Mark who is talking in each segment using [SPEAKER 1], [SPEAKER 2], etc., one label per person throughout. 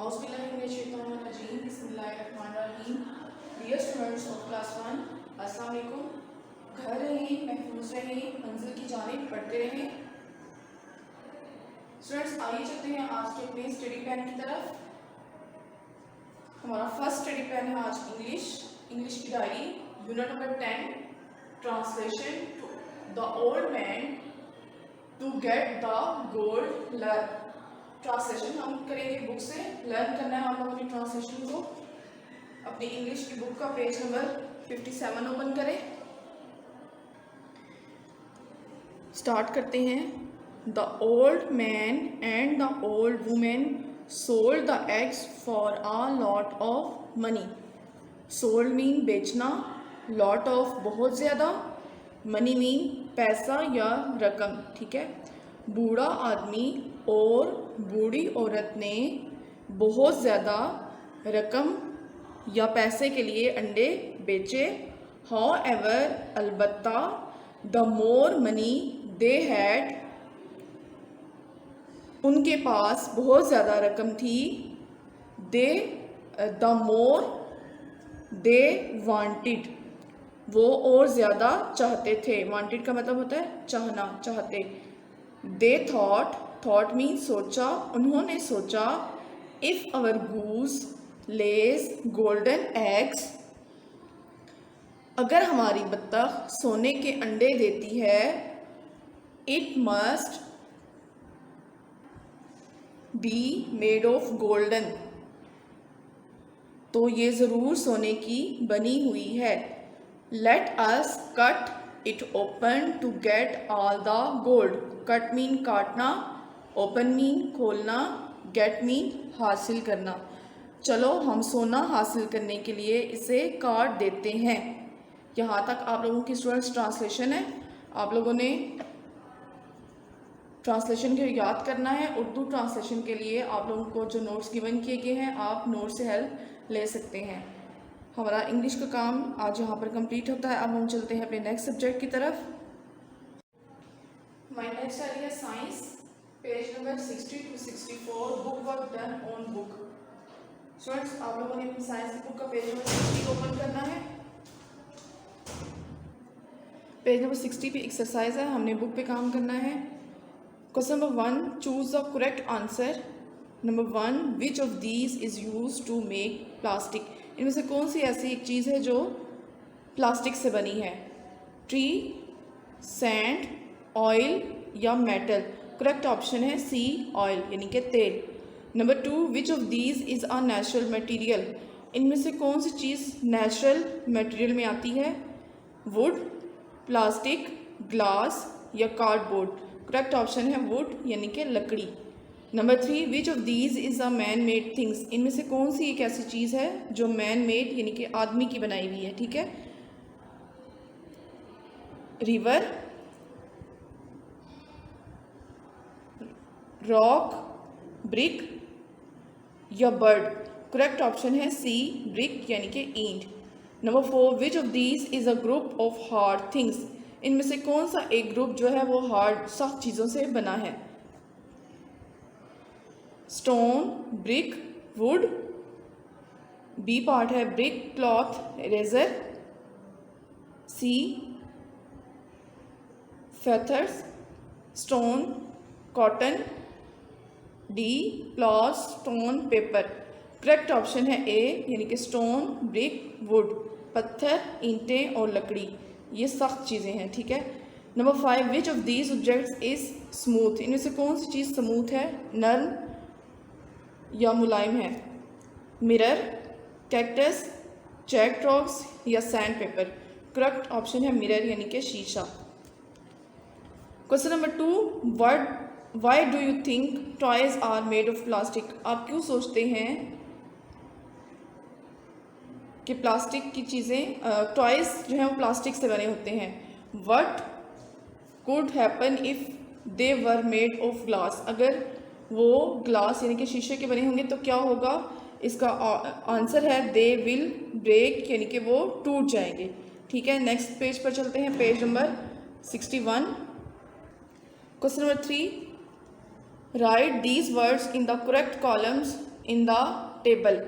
[SPEAKER 1] औज़ुबिल्लाहिमिनश्शैतानिर्रजीम बिस्मिल्लाहिर्रहमानिर्रहीम। Dear students of class 1, अस्सलाम वालेकुम। घर रहें, महफूज रहें, मंजिल की जानिब बढ़ते रहें। स्टूडेंट्स आइए चलते हैं आज के अपने स्टडी प्लान की तरफ। हमारा फर्स्ट स्टडी प्लान है आज इंग्लिश की diary, unit number 10, translation to the old man to get the gold learn. Translation हम करेंगे बुक से, लर्न करना है आप लोगों ने ट्रांसलेशन को। अपनी इंग्लिश की बुक का पेज नंबर 57 ओपन करें। स्टार्ट करते हैं। The old man and the old women sold the eggs for a lot of money. Sold mean बेचना, लॉट ऑफ बहुत ज़्यादा, मनी मीन पैसा या रकम। ठीक है। बूढ़ा आदमी और बूढ़ी औरत ने बहुत ज़्यादा रकम या पैसे के लिए अंडे बेचे। हाउएवर अलबत्ता, the more money they had, उनके पास बहुत ज़्यादा रकम थी। द मोर दे वांटेड, वो और ज़्यादा चाहते थे। वांटेड का मतलब होता है चाहना, चाहते। दे थॉट मीन सोचा, उन्होंने सोचा। If our goose lays golden eggs, अगर हमारी बत्तख सोने के अंडे देती है। It must be made of golden, तो ये ज़रूर सोने की बनी हुई है। Let us cut it open to get all the gold. Cut mean काटना, ओपन मीन खोलना, गेट मीन हासिल करना। चलो हम सोना हासिल करने के लिए इसे काट देते हैं। यहाँ तक आप लोगों की स्टूडेंट्स ट्रांसलेशन है। आप लोगों ने ट्रांसलेशन को याद करना है। उर्दू ट्रांसलेशन के लिए आप लोगों को जो नोट्स गिवन किए गए हैं, आप नोट से हेल्प ले सकते हैं। हमारा इंग्लिश का काम आज यहाँ पर कंप्लीट होता है। अब हम चलते हैं अपने नेक्स्ट सब्जेक्ट की तरफ। My next idea science, page number 60 to 64, book work done on book. Students आप लोगों ने अपनी साइंस की बुक का पेज नंबर 60 ओपन करना है। पेज नंबर 60 पे एक्सरसाइज है, हमने बुक पे काम करना है। Question number 1, choose the correct answer. Number 1, which of these is use to make plastic. इनमें से कौन सी ऐसी एक चीज़ है जो प्लास्टिक से बनी है। ट्री, सैंड, ऑयल या मेटल। करेक्ट ऑप्शन है सी, ऑयल यानी कि तेल। Number 2, which of these is a natural material. इनमें से कौन सी चीज़ नेचुरल मटेरियल में आती है। वुड, प्लास्टिक, ग्लास या कार्डबोर्ड। करेक्ट ऑप्शन है वुड यानी कि लकड़ी। Number 3, which of these is a man made things. इनमें से कौन सी एक ऐसी चीज़ है जो मैन मेड यानी कि आदमी की बनाई हुई है। ठीक है। रिवर, रॉक, ब्रिक या बर्ड। करेक्ट ऑप्शन है सी, ब्रिक यानी कि ईंट। Number 4, which of these is a group of hard things. इनमें से कौन सा एक ग्रुप जो है वो हार्ड सख्त चीज़ों से बना है। Stone, brick, wood. B part है brick, cloth, eraser. C, feathers, stone, cotton. D, cloth, stone, paper. Correct option है ए यानी कि स्टोन, ब्रिक, वुड। पत्थर, ईंटें और लकड़ी ये सख्त चीज़ें हैं। ठीक है। Number 5, which of these objects is smooth. इनमें से कौन सी चीज़ स्मूथ है, नर्म या मुलायम है। मिरर, कैक्टस, जैक रॉक्स या सैंड पेपर। करेक्ट ऑप्शन है मिरर यानी कि शीशा। Question number 2, why do you think toys are made of plastic. आप क्यों सोचते हैं कि प्लास्टिक की चीज़ें, टॉयज जो हैं वो प्लास्टिक से बने होते हैं। What could happen if they were made of glass. अगर वो ग्लास यानी कि शीशे के बने होंगे तो क्या होगा। इसका आंसर है दे विल ब्रेक यानी कि वो टूट जाएंगे। ठीक है। नेक्स्ट पेज पर चलते हैं, page number 61। Question number 3, right these words in the correct columns in the table.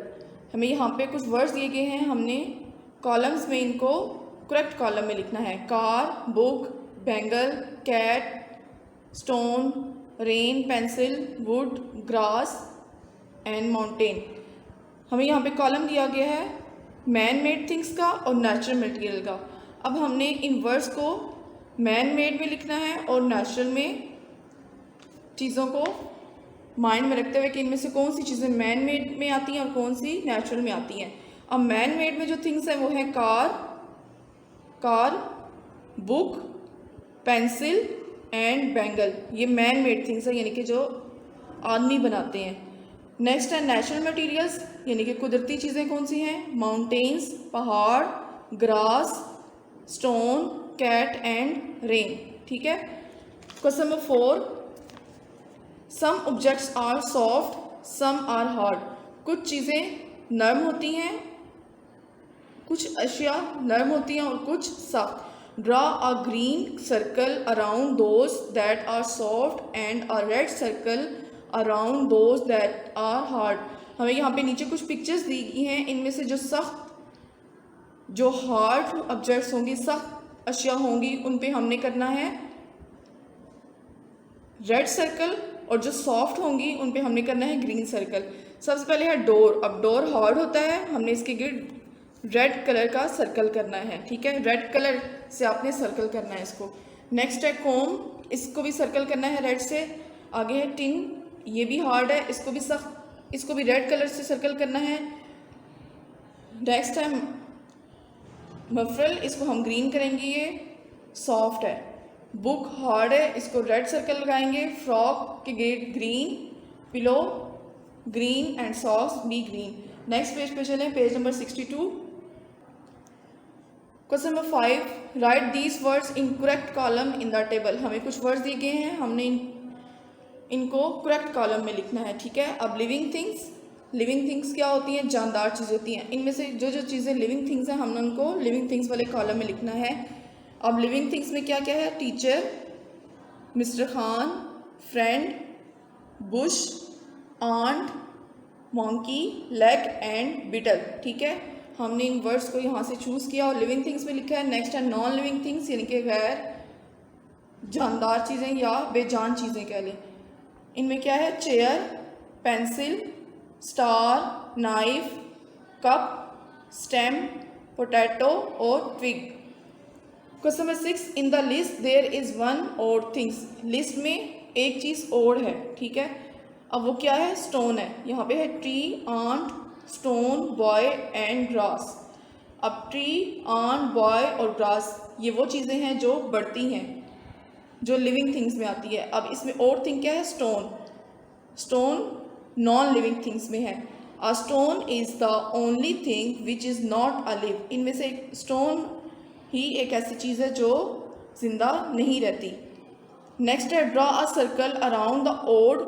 [SPEAKER 1] हमें यहाँ पे कुछ वर्ड्स दिए गए हैं, हमने कॉलम्स में इनको करेक्ट कॉलम में लिखना है। Car, book, bangle, cat, stone, rain, pencil, wood, grass and mountain. हमें यहाँ पे कॉलम दिया गया है मैन मेड थिंग्स का और नेचुरल मटेरियल का। अब हमने इन वर्ड्स को मैन मेड में लिखना है और नेचुरल में, चीज़ों को माइंड में रखते हुए कि इनमें से कौन सी चीज़ें मैन मेड में आती हैं और कौन सी नेचुरल में आती हैं। अब मैन मेड में जो थिंग्स हैं वो है car, book, pencil and bangle. ये मैन मेड थिंग्स है, यानी कि जो आदमी बनाते हैं। नेक्स्ट है नेचुरल मटेरियल्स, यानी कि कुदरती चीज़ें कौन सी हैं? माउंटेन्स, पहाड़, grass, stone, cat and rain. ठीक है। Question number 4, some objects are soft, some are hard. कुछ चीज़ें नरम होती हैं, कुछ अशिया नरम होती हैं और कुछ सख्त। Draw a green circle around those that are soft and a red circle around those that are hard. हमें यहाँ पे नीचे कुछ पिक्चर्स दी गई हैं, इनमें से जो सख्त, जो हार्ड ऑब्जेक्ट्स होंगी, सख्त अशिया होंगी, उन पे हमने करना है रेड सर्कल, और जो सॉफ्ट होंगी उन पे हमने करना है ग्रीन सर्कल। सबसे पहले है डोर। अब डोर हार्ड होता है, हमने इसके गिर्द रेड कलर का सर्कल करना है। ठीक है, रेड कलर से आपने सर्कल करना है इसको। नेक्स्ट है कोम, इसको भी सर्कल करना है रेड से। आगे है टिन, ये भी हार्ड है, इसको भी सख्त, इसको भी रेड कलर से सर्कल करना है। नेक्स्ट है मफरल, इसको हम ग्रीन करेंगे, ये सॉफ्ट है। बुक हार्ड है, इसको रेड सर्कल लगाएंगे। फ्रॉक के get green, pillow green and socks भी ग्रीन। नेक्स्ट पेज पे चलें, page number 62। Question number 5, write these words in correct column in the table. हमें कुछ वर्ड्स दिए गए हैं, हमने इनको करेक्ट कॉलम में लिखना है। ठीक है। अब लिविंग थिंग्स क्या होती हैं? जानदार चीज़ें होती हैं। इनमें से जो जो चीज़ें लिविंग थिंग्स हैं, हमने उनको लिविंग थिंग्स वाले कॉलम में लिखना है। अब लिविंग थिंग्स में क्या क्या है? Teacher, mister Khan, friend, bush, ant, monkey, leg and beetle. ठीक है, हमने इन वर्ड्स को यहाँ से चूज़ किया और लिविंग थिंग्स में लिखा है। नेक्स्ट है नॉन लिविंग थिंग्स, यानी कि गैर जानदार चीज़ें या बेजान चीज़ें कह लें। इनमें क्या है? Chair, pencil, star, knife, cup, stem, potato और twig. Question number 6, in the list there is one odd things. List में एक चीज़ और है। ठीक है, अब वो क्या है? स्टोन है। यहाँ पे है tree, ant, stone, boy and grass. अब ट्री, आंट, बॉय और ग्रास ये वो चीज़ें हैं जो बढ़ती हैं, जो लिविंग थिंग्स में आती है। अब इसमें और थिंग क्या है? स्टोन नॉन लिविंग थिंग्स में है। A stone is the only thing which is not a live. इनमें से स्टोन ही एक ऐसी चीज़ है जो जिंदा नहीं रहती। नेक्स्ट है draw a circle around the odd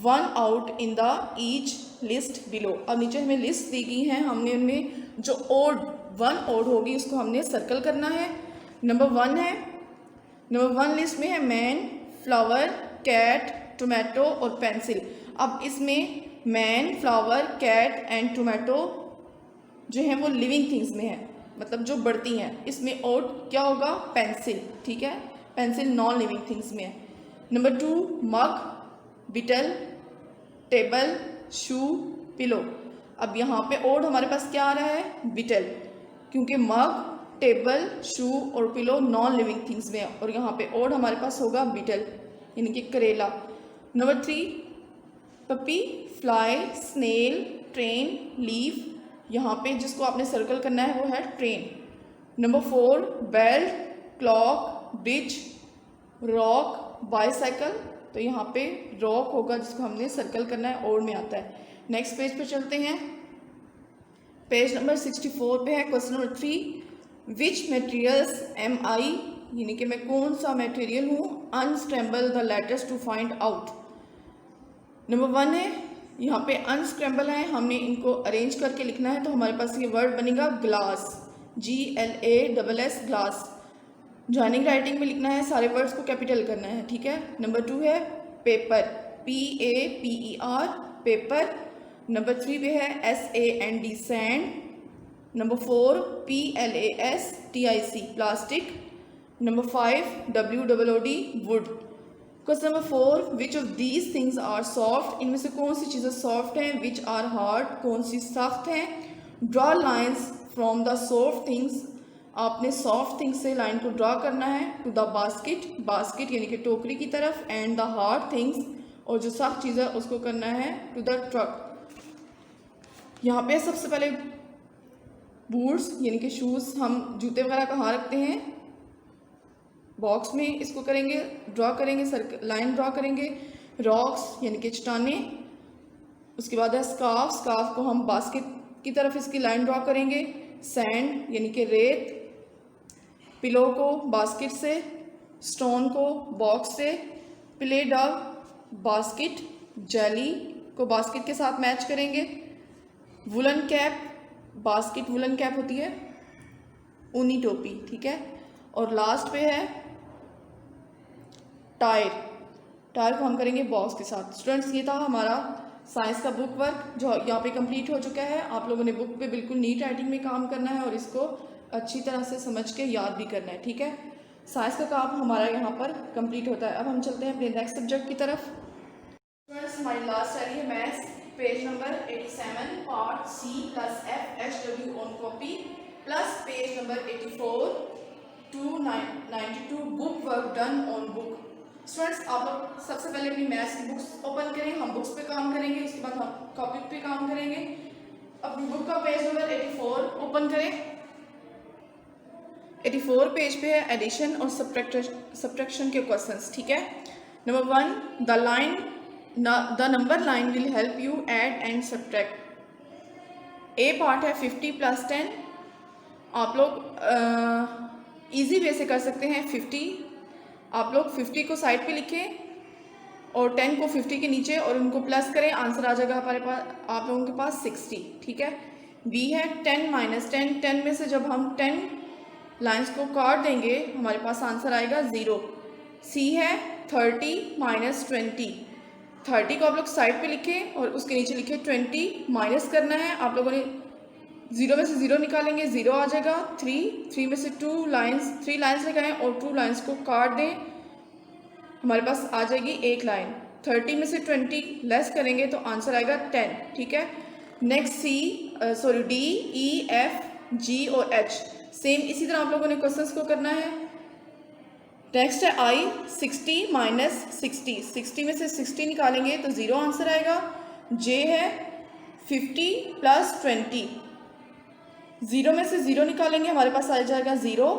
[SPEAKER 1] one out in the each list below. अब नीचे हमें लिस्ट दी गई हैं, हमने उनमें जो वन ओड होगी उसको हमने सर्कल करना है। नंबर 1 लिस्ट में है मैन, फ्लावर, कैट, टोमेटो और पेंसिल। अब इसमें man, flower, cat and tomato जो है वो लिविंग थिंग्स में है, मतलब जो बढ़ती हैं। इसमें और क्या होगा? पेंसिल। ठीक है, पेंसिल नॉन लिविंग थिंग्स में है। नंबर 2, मग, बिटल, टेबल, शू, पिलो। अब यहाँ पे ओड हमारे पास क्या आ रहा है? बिटल, क्योंकि मग, टेबल, शू और पिलो नॉन लिविंग थिंग्स में है, और यहाँ पे ओड हमारे पास होगा बिटल, यानी कि करेला। Number 3, puppy, fly, snail, train, leaf. यहाँ पे जिसको आपने सर्कल करना है वो है train. Number 4, belt, clock, bridge, rock, bicycle. तो यहाँ पे रॉक होगा जिसको हमने सर्कल करना है, और में आता है। नेक्स्ट पेज पे चलते हैं, पेज नंबर 64 पे है question number 3, which materials am I, यानी कि मैं कौन सा मटेरियल हूँ। Unscramble the letters to find out. Number 1 है, यहाँ पे अनस्क्रैम्बल है, हमने इनको अरेंज करके लिखना है, तो हमारे पास ये वर्ड बनेगा glass, GLASS, glass. Joining writing में लिखना है, सारे वर्ड्स को कैपिटल करना है। ठीक है। नंबर 2 है पेपर, PAPER, पेपर। नंबर 3 पे है SAND sand. Number 4 PLASTIC plastic. Number 5 WOOD wood. Question number 4 which of these things are soft, इनमें से कौन सी चीज़ें सॉफ्ट हैं, विच आर हार्ड, कौन सी सख्त हैं। Draw lines from the soft things, आपने सॉफ्ट थिंग्स से लाइन को ड्रॉ करना है टू द बास्केट, बास्केट यानी कि टोकरी की तरफ, एंड द हार्ड थिंग्स, और जो सख्त चीज़ है उसको करना है टू द ट्रक। यहाँ पे सबसे पहले बूट्स यानी कि शूज़, हम जूते वगैरह कहाँ रखते हैं, बॉक्स में इसको करेंगे, ड्रॉ करेंगे, सर्कल लाइन ड्रॉ करेंगे। रॉक्स यानी कि चट्टाने, उसके बाद है स्कार्फ, स्कार्फ को हम बास्केट की तरफ इसकी लाइन ड्रॉ करेंगे। सैंड यानी कि रेत, पिलो को बास्केट से, स्टोन को बॉक्स से, प्ले डॉग बास्केट, जेली को बास्केट के साथ मैच करेंगे। Woollen cap, basket woollen cap होती है, ऊनी टोपी, ठीक है। और लास्ट पे है टायर, टायर को हम करेंगे बॉक्स के साथ। स्टूडेंट्स ये था हमारा साइंस का बुक वर्क जो यहाँ पे कंप्लीट हो चुका है। आप लोगों ने बुक पे बिल्कुल नीट राइटिंग में काम करना है और इसको अच्छी तरह से समझ के याद भी करना है, ठीक है। साइंस का काम हमारा यहाँ पर कंप्लीट होता है। अब हम चलते हैं अपने नेक्स्ट सब्जेक्ट की तरफ। स्टूडेंट्स हमारी लास्ट आ रही है maths, page number 87, part C plus FHW on copy, plus page number 84 to 92 book work done on book. Students आप लोग सबसे पहले अपनी मैथ्स की बुक्स ओपन करें, हम बुक्स पे काम करेंगे, उसके बाद हम कॉपी पे काम करेंगे। अपनी बुक का पेज नंबर 84 ओपन करें। 84 पेज पे है एडिशन और सब्ट्रैक्शन के क्वेश्चंस, ठीक है। Number 1 the number line will help you add and subtract. A part है 50 प्लस 10। आप लोग इजी वे से कर सकते हैं। 50 आप लोग 50 को साइड पे लिखें और 10 को 50 के नीचे और उनको प्लस करें, आंसर आ जाएगा हमारे पास, आप लोगों के पास 60, ठीक है। बी है 10 माइनस 10, 10 में से जब हम 10 लाइंस को काट देंगे हमारे पास आंसर आएगा 0। सी है 30 माइनस 20, 30 को आप लोग साइड पे लिखें और उसके नीचे लिखें 20, माइनस करना है। आप लोगों ने 0 में से 0 निकालेंगे, 0 आ जाएगा। 3 में से 3 लाइंस लगाएं और 2 लाइंस को काट दें, हमारे पास आ जाएगी 1 लाइन। 30 में से 20 लेस करेंगे तो आंसर आएगा 10, ठीक है। Next D, E, F, G और H, सेम इसी तरह आप लोगों ने क्वेश्चंस को करना है। नेक्स्ट है I, 60 माइनस 60, 60 में से 60 निकालेंगे तो 0 आंसर आएगा। J है 50 प्लस 20, 0 में से 0 निकालेंगे हमारे पास आ जाएगा 0।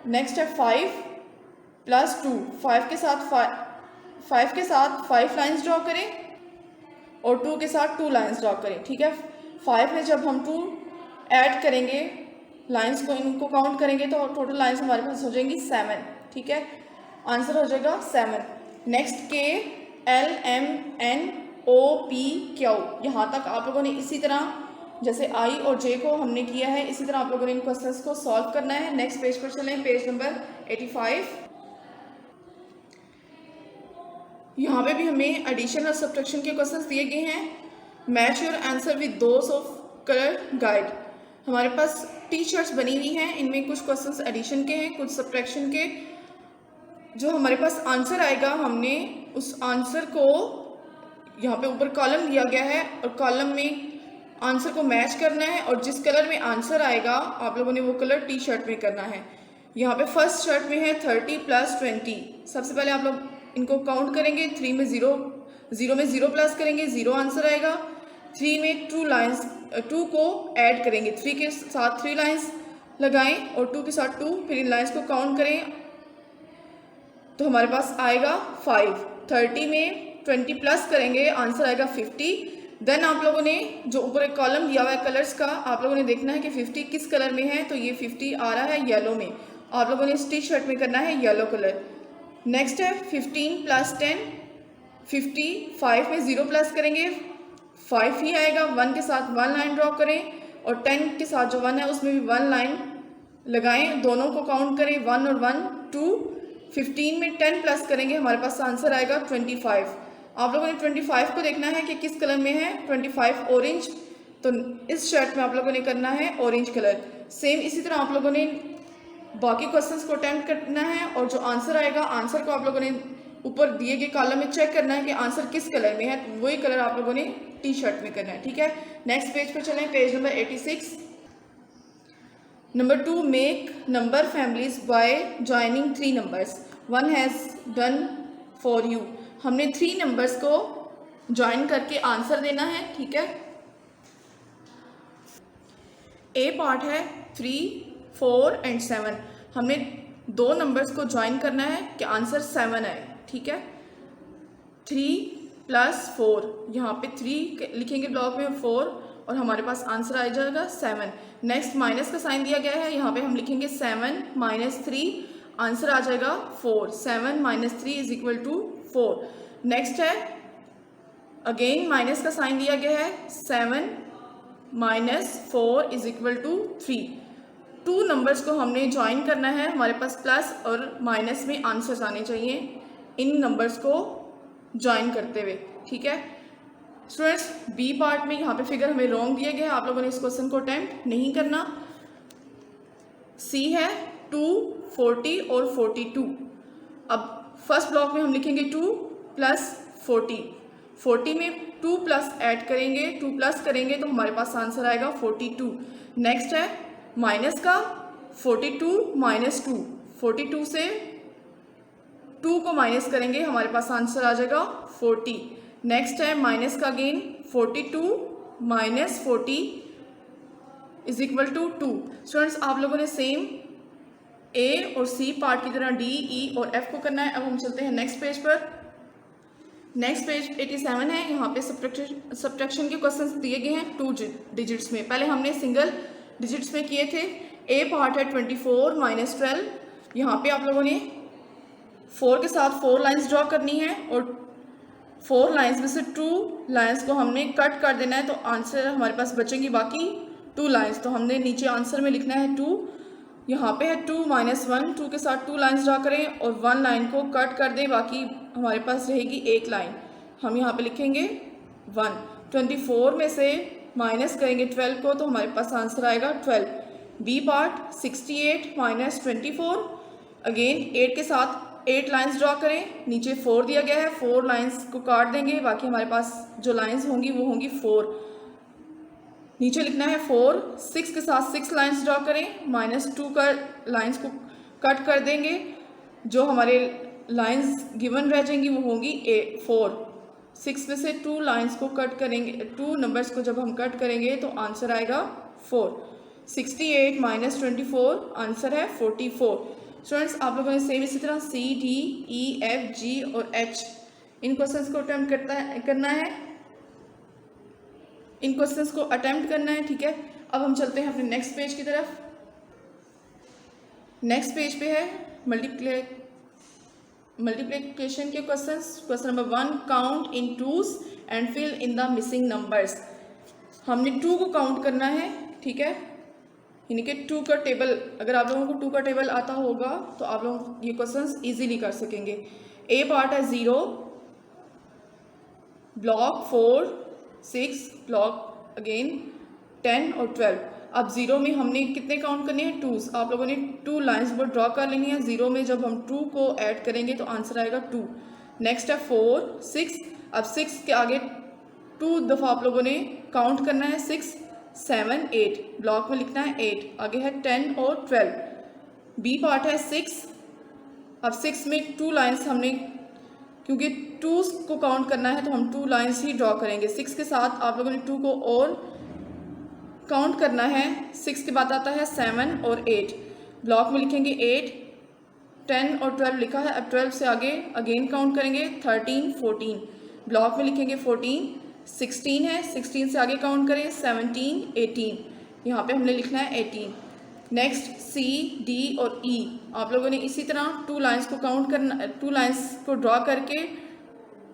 [SPEAKER 1] नेक्स्ट है 5 प्लस 2, 5 के साथ 5 लाइंस ड्रॉ करें और 2 के साथ 2 लाइंस ड्रॉ करें, ठीक है। 5 में जब हम 2 ऐड करेंगे लाइंस को, इनको काउंट करेंगे तो टोटल लाइंस हमारे पास हो जाएंगी 7, ठीक है। आंसर हो जाएगा 7। Next K, L, M, N, O, P, Q, यहाँ तक आप लोगों ने इसी तरह जैसे I और J को हमने किया है इसी तरह आप लोगों ने इन क्वेश्चंस को सॉल्व करना है। नेक्स्ट पेज पर चलें, पेज नंबर 85। यहाँ पे भी हमें एडिशन और सब्ट्रैक्शन के क्वेश्चंस दिए गए हैं। Match your answer with those of colour guide. हमारे पास टी शर्ट्स बनी हुई हैं, इनमें कुछ क्वेश्चंस एडिशन के हैं, कुछ सब्ट्रैक्शन के। जो हमारे पास आंसर आएगा हमने उस आंसर को यहाँ पे ऊपर कॉलम दिया गया है और कॉलम में आंसर को मैच करना है और जिस कलर में आंसर आएगा आप लोगों ने वो कलर टी शर्ट में करना है। यहाँ पे फर्स्ट शर्ट में है 30 प्लस 20। सबसे पहले आप लोग इनको काउंट करेंगे। 3 में 0 में 0 प्लस करेंगे, 0 आंसर आएगा। 3 में 2 को ऐड करेंगे, 3 के साथ 3 लाइंस लगाएं और 2 के साथ 2, फिर इन लाइंस को काउंट करें तो हमारे पास आएगा 5। 30 में 20 प्लस करेंगे, आंसर आएगा 50। देन आप लोगों ने जो ऊपर एक कॉलम दिया हुआ है कलर्स का, आप लोगों ने देखना है कि 50 किस कलर में है, तो ये 50 आ रहा है येलो में। आप लोगों ने इस टी शर्ट में करना है येलो कलर। नेक्स्ट है 15 प्लस 10, 55 में 0 प्लस करेंगे 5 ही आएगा। 1 के साथ 1 लाइन ड्रॉ करें और 10 के साथ जो 1 है उसमें भी 1 लाइन लगाएं, दोनों को काउंट करें 1 और 1 2। 15 में 10 प्लस करेंगे हमारे पास आंसर आएगा 25। आप लोगों ने 25 को देखना है कि किस कलर में है। 25 ऑरेंज, तो इस शर्ट में आप लोगों ने करना है ऑरेंज कलर। सेम इसी तरह आप लोगों ने बाकी क्वेश्चंस को अटेम्प्ट करना है और जो आंसर आएगा, आंसर को आप लोगों ने ऊपर दिए गए कॉलम में चेक करना है कि आंसर किस कलर में है, वही कलर आप लोगों ने टी शर्ट में करना है, ठीक है। नेक्स्ट पेज पर चलें, page number 86। Number 2, make number families by joining 3 numbers, 1 has done for you. हमने 3 नंबर्स को ज्वाइन करके आंसर देना है, ठीक है। ए पार्ट है 3, 4 एंड 7। हमने 2 नंबर्स को ज्वाइन करना है कि आंसर 7 आए, ठीक है। 3 + 4, यहाँ पे 3 लिखेंगे ब्लॉक में, 4 और हमारे पास आंसर आ जाएगा 7। नेक्स्ट माइनस का साइन दिया गया है, यहाँ पे हम लिखेंगे 7 - 3, आंसर आ जाएगा 4। 7 - 3 = 4। नेक्स्ट है अगेन माइनस का साइन दिया गया है, 7 - 4 = 3। 2 नंबर्स को हमने ज्वाइन करना है, हमारे पास प्लस और माइनस में आंसर्स आने चाहिए इन नंबर्स को ज्वाइन करते हुए, ठीक है। स्टूडेंट्स, बी पार्ट में यहाँ पे फिगर हमें रॉन्ग दिया गया है, आप लोगों ने इस क्वेश्चन को अटेम्प्ट नहीं करना। सी है 2, 40 और 42। अब फर्स्ट ब्लॉक में हम लिखेंगे 2 + 40। 40 में 2 प्लस ऐड करेंगे, 2 प्लस करेंगे तो हमारे पास आंसर आएगा 42। नेक्स्ट है माइनस का 42 - 2। 42 से 2 को माइनस करेंगे, हमारे पास आंसर आ जाएगा 40। नेक्स्ट है माइनस का अगेन 42 - 40 = 2। स्टूडेंट्स, आप लोगों ने सेम ए और सी पार्ट की तरह डी, ई और एफ को करना है। अब हम चलते हैं नेक्स्ट पेज पर। नेक्स्ट पेज 87 है, यहाँ पे सब्ट्रैक्शन के क्वेश्चंस दिए गए हैं 2 डिजिट्स में। पहले हमने सिंगल डिजिट्स में किए थे। ए पार्ट है 24 - 12। यहाँ पे आप लोगों ने 4 के साथ 4 लाइंस ड्रॉ करनी है और 4 लाइंस में से 2 लाइंस को हमने कट कर देना है, तो आंसर हमारे पास बचेंगी बाकी 2 लाइंस। तो हमने नीचे आंसर में लिखना है 2। यहाँ पे है 2 - 1, 2 के साथ 2 लाइंस ड्रा करें और 1 लाइन को कट कर दें, बाकी हमारे पास रहेगी 1 लाइन। हम यहाँ पे लिखेंगे 1। 24 में से माइनस करेंगे 12 को, तो हमारे पास आंसर आएगा 12। B part 68 - 24। अगेन 8 के साथ 8 लाइंस ड्रॉ करें, नीचे 4 दिया गया है, 4 लाइंस को काट देंगे, बाकी हमारे पास जो लाइंस होंगी वो होंगी 4। नीचे लिखना है 4। 6 के साथ 6 लाइंस ड्रॉ करें, -2 कर लाइंस को कट कर देंगे, जो हमारे लाइंस गिवन रह जाएंगी वो होंगी 4। 6 में से 2 लाइंस को कट करेंगे, 2 नंबर्स को जब हम कट करेंगे तो आंसर आएगा 4। 68 - 24, आंसर है 44। स्टूडेंट्स, आप लोगों ने सेम इसी तरह सी, डी, ई, एफ, जी और एच इन क्वेश्चंस को अटेम्प्ट करना है, इन क्वेश्चंस को अटेम्प्ट करना है, ठीक है। अब हम चलते हैं अपने नेक्स्ट पेज की तरफ। नेक्स्ट पेज पे है मल्टीप्लिकेशन के questions. Question number 1, count in 2s and fill in the missing numbers. हमने 2 को काउंट करना है, ठीक है, यानी कि 2 का टेबल, अगर आप लोगों को 2 का टेबल आता होगा तो आप लोग ये क्वेश्चंस इजीली कर सकेंगे। ए पार्ट है 0, ब्लॉक 4, 6, ब्लॉक अगेन 10 और 12। अब 0 में हमने कितने काउंट करने हैं? 2s। आप लोगों ने 2 लाइंस पर ड्रॉ कर लेनी है। 0 में जब हम 2 को ऐड करेंगे तो आंसर आएगा 2। नेक्स्ट है 4, 6। अब 6 के आगे 2 दफ़ा आप लोगों ने काउंट करना है, 6, 7, 8, ब्लॉक में लिखना है 8। आगे है 10 और 12। बी पार्ट है 6। अब 6 में 2 लाइंस हमने, क्योंकि 2s को काउंट करना है तो हम 2 लाइंस ही ड्रॉ करेंगे। 6 के साथ आप लोगों ने 2 को और काउंट करना है। 6 के बाद आता है 7 और 8, ब्लॉक में लिखेंगे 8, 10 और 12 लिखा है। अब 12 से आगे अगेन काउंट करेंगे, 13, 14, ब्लॉक में लिखेंगे 14, 16 है, 16 से आगे काउंट करें, 17, 18, यहाँ पे हमने लिखना है 18। नेक्स्ट सी, डी और ई, आप लोगों ने इसी तरह 2 लाइंस को काउंट करना, 2 लाइंस को ड्रॉ करके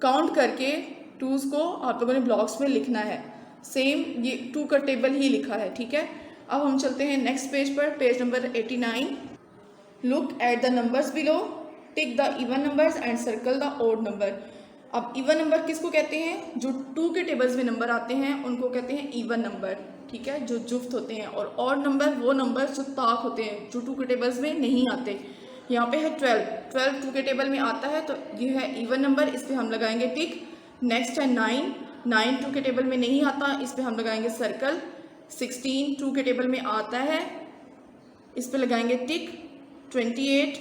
[SPEAKER 1] काउंट करके 2s को आप लोगों ने ब्लॉक्स में लिखना है। सेम ये 2 का टेबल ही लिखा है, ठीक है। अब हम चलते हैं नेक्स्ट पेज पर, page number 89। Look at the numbers below, tick the even numbers and circle the odd number. अब इवन नंबर किसको कहते हैं? जो 2 के टेबल्स में नंबर आते हैं उनको कहते हैं इवन नंबर, ठीक है, जो जुफ्त होते हैं। और ऑड नंबर वो नंबर जो ताक होते हैं, जो 2 के टेबल्स में नहीं आते। यहाँ पे है 12 2 के टेबल में आता है तो ये है इवन नंबर, इस पर हम लगाएंगे टिक। नेक्स्ट है 9 2 के टेबल में नहीं आता, इस पर हम लगाएंगे सर्कल। 16 2 के टेबल में आता है, इस पर लगाएंगे टिक। 28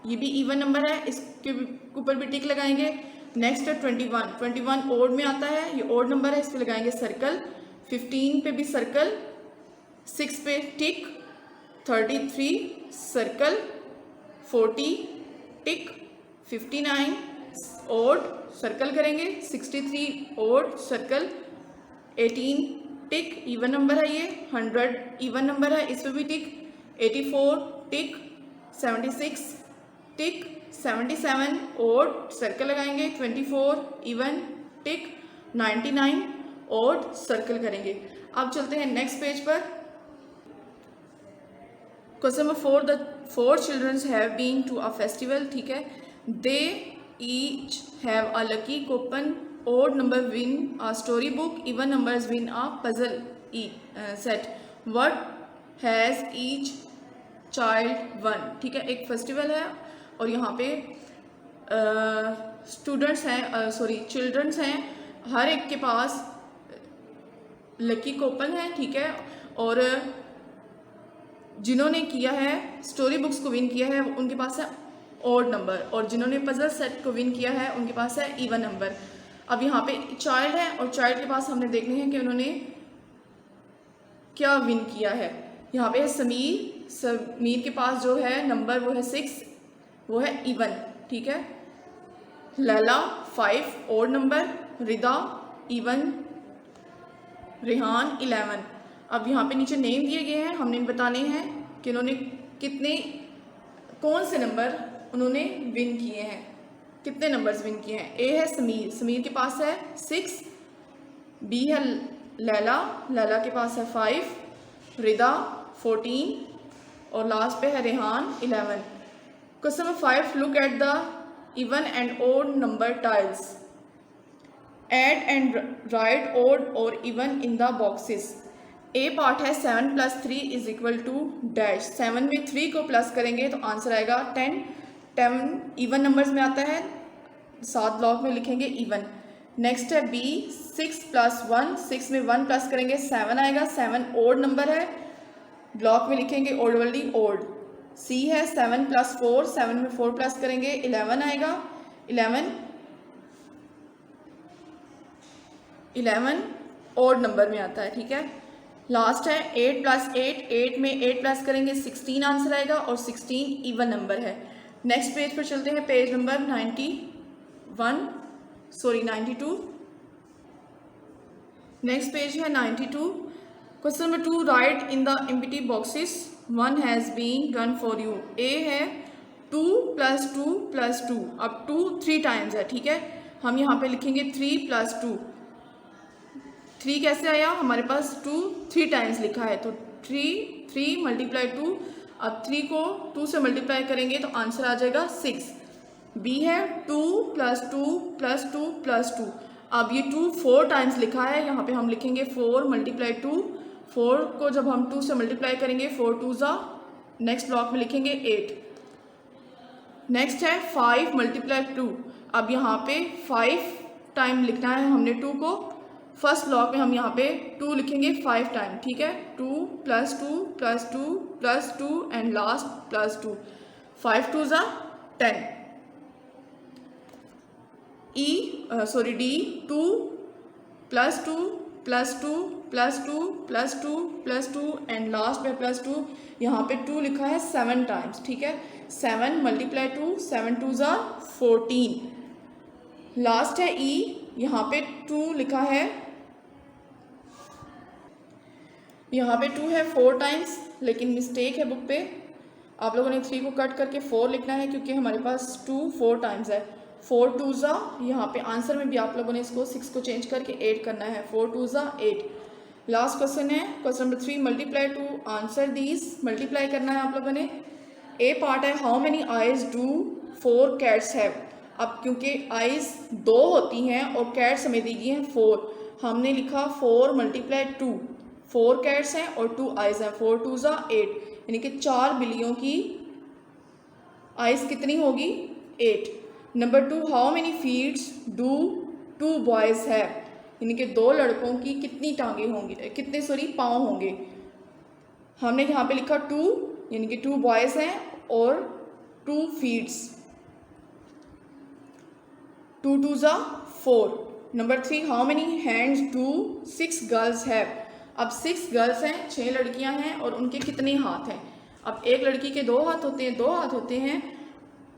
[SPEAKER 1] ये भी इवन नंबर है, इसके ऊपर भी टिक लगाएंगे। नेक्स्ट है 21 ओड में आता है, ये ओड नंबर है, इस पर लगाएंगे सर्कल। 15 पे भी सर्कल, 6 पे टिक। 33 सर्कल, 40 टिक। 59 ओड सर्कल करेंगे, 63 ओड सर्कल। 18 टिक, इवन नंबर है ये। 100 इवन नंबर है, इस पर भी टिक। 84 टिक। 76 टिक। 77 ओड सर्कल लगाएंगे। 24 इवन टिक। 99 ओड सर्कल करेंगे। अब चलते हैं नेक्स्ट पेज पर। Question number 4, the 4 children have been to a festival, ठीक है। They each have a lucky coupon, odd number win a story book, even numbers win a puzzle set. What has each child won, ठीक है। एक festival है और यहाँ पे students हैं, चिल्ड्रंस हैं, हर एक के पास लकी कूपन है, ठीक है। और जिन्होंने किया है स्टोरी बुक्स को विन किया है उनके पास है ऑड नंबर, और जिन्होंने पजल सेट को विन किया है उनके पास है इवन नंबर। अब यहाँ पे चाइल्ड है और चाइल्ड के पास हमने देखने हैं कि उन्होंने क्या विन किया है। यहाँ पे है समीर के पास जो है नंबर वो है 6, वो है इवन, ठीक है। Laila 5 odd number, Rida even, Rehan 11। अब यहाँ पे नीचे नेम दिए गए हैं, हमने बताने हैं कि उन्होंने कौन से नंबर उन्होंने विन किए हैं, कितने नंबर्स विन किए हैं। ए है समीर के पास है 6। बी है लैला के पास है 5, रिदा 14 और लास्ट पे है Rehan 11। Question number 5, look at the even and odd number tiles, add and write odd or even in the boxes. A part है 7 + 3 = डैश। 7 में 3 को प्लस करेंगे तो आंसर आएगा 10। 10 इवन नंबर्स में आता है, 7 ब्लॉक में लिखेंगे इवन। नेक्स्ट है बी 6 + 1, 6 में 1 प्लस करेंगे 7 आएगा। 7 ओड नंबर है, ब्लॉक में लिखेंगे ओडवली ओड। सी है 7 + 4, 7 में 4 प्लस करेंगे 11 आएगा। 11 ओड नंबर में आता है, ठीक है। लास्ट है 8 + 8, 8 में 8 प्लस करेंगे 16 आंसर आएगा और 16 इवन नंबर है। नेक्स्ट पेज पर चलते हैं, पेज नंबर 92। नेक्स्ट पेज है 92। Question number 2, write in the empty boxes 1 has been done for you. A है 2 + 2 + 2, अब 2 3 टाइम्स है, ठीक है। हम यहाँ पे लिखेंगे 3 + 2। 3 कैसे आया, हमारे पास 2 3 टाइम्स लिखा है तो 3 × 2। अब 3 को 2 से मल्टीप्लाई करेंगे तो आंसर आ जाएगा 6। बी है 2 + 2 + 2 + 2। अब ये 2 4 टाइम्स लिखा है, यहाँ पे हम लिखेंगे 4 × 2। 4 को जब हम 2 से मल्टीप्लाई करेंगे 4 2 ज़ा, नेक्स्ट ब्लॉक में लिखेंगे 8। नेक्स्ट है 5 × 2। अब यहाँ पे 5 टाइम लिखना है हमने 2 को, फर्स्ट ब्लॉक में हम यहाँ पे 2 लिखेंगे 5 टाइम, ठीक है। 2 + 2 + 2 + 2 एंड लास्ट +2। 5 2 ज़ा 10। डी 2 + 2 + 2 + 2 + 2 + 2 एंड लास्ट में +2। यहाँ पे 2 लिखा है 7 टाइम्स, ठीक है। 7 × 2, 7 2 ज़ा 14। लास्ट है ई, यहाँ पे 2 लिखा है, यहाँ पे 2 है 4 टाइम्स, लेकिन मिस्टेक है बुक पे, आप लोगों ने 3 को कट करके 4 लिखना है क्योंकि हमारे पास 2 4 टाइम्स है। 4 2 ज़ा, यहाँ पे आंसर में भी आप लोगों ने इसको 6 को चेंज करके 8 करना है। 4 2 ज़ा 8। लास्ट क्वेश्चन है question number 3, multiply two answer these. Multiply करना है आप लोगों ने। ए पार्ट है how many eyes do 4 cats have. अब क्योंकि आइज़ 2 होती हैं और कैट्स हमें दी गई हैं 4, हमने लिखा 4 × 2, 4 कैट्स हैं और 2 आइज़ हैं, 4 2 ज़ा 8, यानी कि 4 बिल्लियों की आइज़ कितनी होगी 8। Number 2, how many feets do 2 boys have, यानी कि 2 लड़कों की कितनी टांगे होंगी, कितने पाँव होंगे। हमने यहाँ पे लिखा 2, यानी कि 2 बॉयज़ हैं और 2 फीट्स, 2 2 ज़ा 4। Number 3, how many hands do 6 girls have, अब 6 गर्ल्स हैं, 6 लड़कियां हैं और उनके कितने हाथ हैं। अब एक लड़की के 2 हाथ होते हैं, 2 हाथ होते हैं,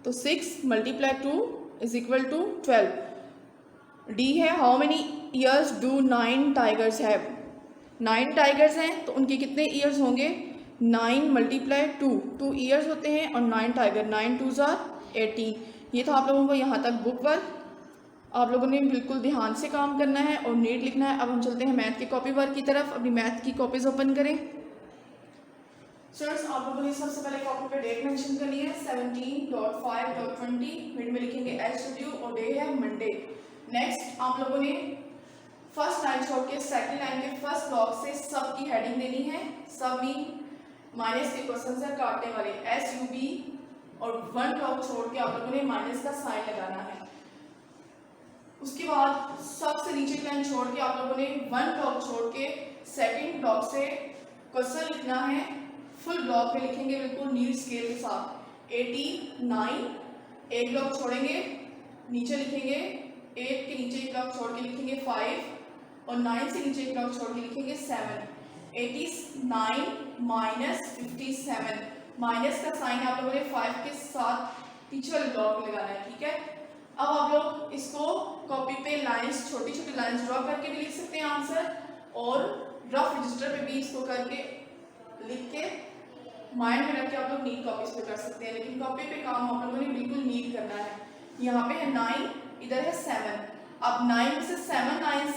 [SPEAKER 1] तो 6 × 2 = 12। डी है, how many years do 9 tigers have, 9 tigers हैं तो उनके कितने ईयर्स होंगे, 9 × 2, 2 ईयर्स होते हैं और 9 टाइगर, 9 2 ज़ा 18। ये था आप लोगों को यहाँ तक बुक वर्क। आप लोगों ने बिल्कुल ध्यान से काम करना है और नीट लिखना है। अब हम चलते हैं मैथ के कॉपी वर्क की तरफ। अपनी मैथ की कॉपीज ओपन करें। स्टूडेंट्स, आप लोगों ने सबसे पहले कॉपी पे डेट मेंशन करनी है 17.5.20, मिड में लिखेंगे HW और डे है मंडे। नेक्स्ट आप लोगों ने फर्स्ट लाइन छोड़ के सेकंड लाइन के फर्स्ट ब्लॉक से सब की हेडिंग देनी है। सब में माइनस के क्वेश्चन है काटने वाले SUB और 1 ब्लॉक छोड़ के आप लोगों ने माइनस का साइन लगाना है। उसके बाद सबसे नीचे की लाइन छोड़ के आप लोगों ने 1 ब्लॉक छोड़ के सेकंड ब्लॉक से क्वेश्चन लिखना है। फुल ब्लॉक पे लिखेंगे बिल्कुल नीट स्केल के साथ 89। एक ब्लॉक छोड़ेंगे, नीचे लिखेंगे 8 के नीचे एक ब्लॉक छोड़ के लिखेंगे 5 और 9 से नीचे एक ब्लॉक छोड़ के लिखेंगे 7। 89 - 57, माइनस का साइन आप लोगों ने 5 के साथ पीछे वाले ब्लॉक में लगाना है, ठीक है। अब आप लोग इसको कॉपी पे लाइंस, छोटी छोटी लाइंस ड्रॉ करके भी लिख सकते हैं आंसर, और रफ रजिस्टर पे भी इसको करके लिख के माइंड में रख के आप लोग नीट कॉपीज पे कर सकते हैं। लेकिन कॉपी पे काम आप लोगों ने बिल्कुल नीट करना है। यहाँ पे है 9, इधर है 7। अब 9 में से 7 लाइंस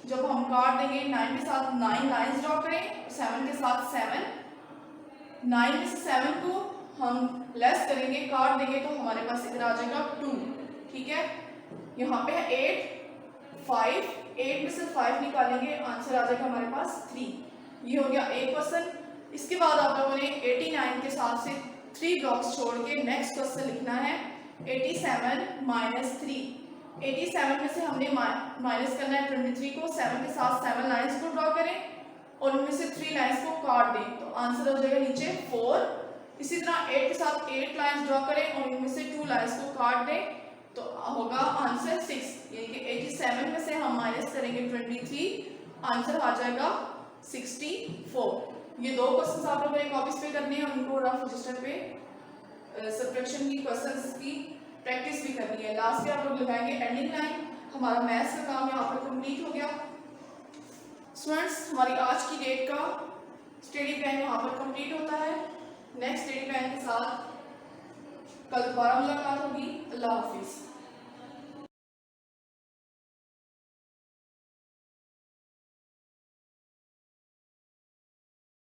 [SPEAKER 1] जब हम काट देंगे, 9 के साथ 9 लाइंस ड्रॉ करें, 7 के साथ 7, 9 में से 7 को हम लेस करेंगे, काट देंगे तो हमारे पास इधर आ जाएगा 2, ठीक है। यहाँ पे है 8, 5, 8 में से 5 निकालेंगे, आंसर आ जाएगा हमारे पास 3। ये हो गया एक क्वेश्चन। इसके बाद आप लोगों ने 89 के साथ से 3 ब्लॉक्स छोड़ के नेक्स्ट क्वेश्चन लिखना है 87 - 3। 87 में से हमने माइनस करना है 23 को, 7 के साथ 7 लाइंस को ड्रॉ करें और उनमें से 3 लाइंस को काट दें तो आंसर हो जाएगा नीचे 4। इसी तरह 8 के साथ 8 लाइंस ड्रॉ करें और इनमें से 2 लाइंस को काट दें तो होगा आंसर 6। यानी कि 87 में से हम माइनस करेंगे 23, आंसर आ जाएगा 64। ये 2 क्वेश्चंस आप लोगों ने कॉपीज पे करने हैं, उनको रफ रजिस्टर पे सब्ट्रैक्शन की क्वेश्चंस की प्रैक्टिस भी करनी है। लास्ट पे आप लोग लगाएंगे एंडिंग लाइन। हमारा मैथ्स का काम यहाँ पर कंप्लीट हो गया। स्टूडेंट्स, हमारी आज की डेट का स्टडी प्लान यहाँ पर कंप्लीट होता है। नेक्स्ट स्टडी प्लान के साथ कल दोबारा मुलाकात होगी। अल्लाह हाफिज़।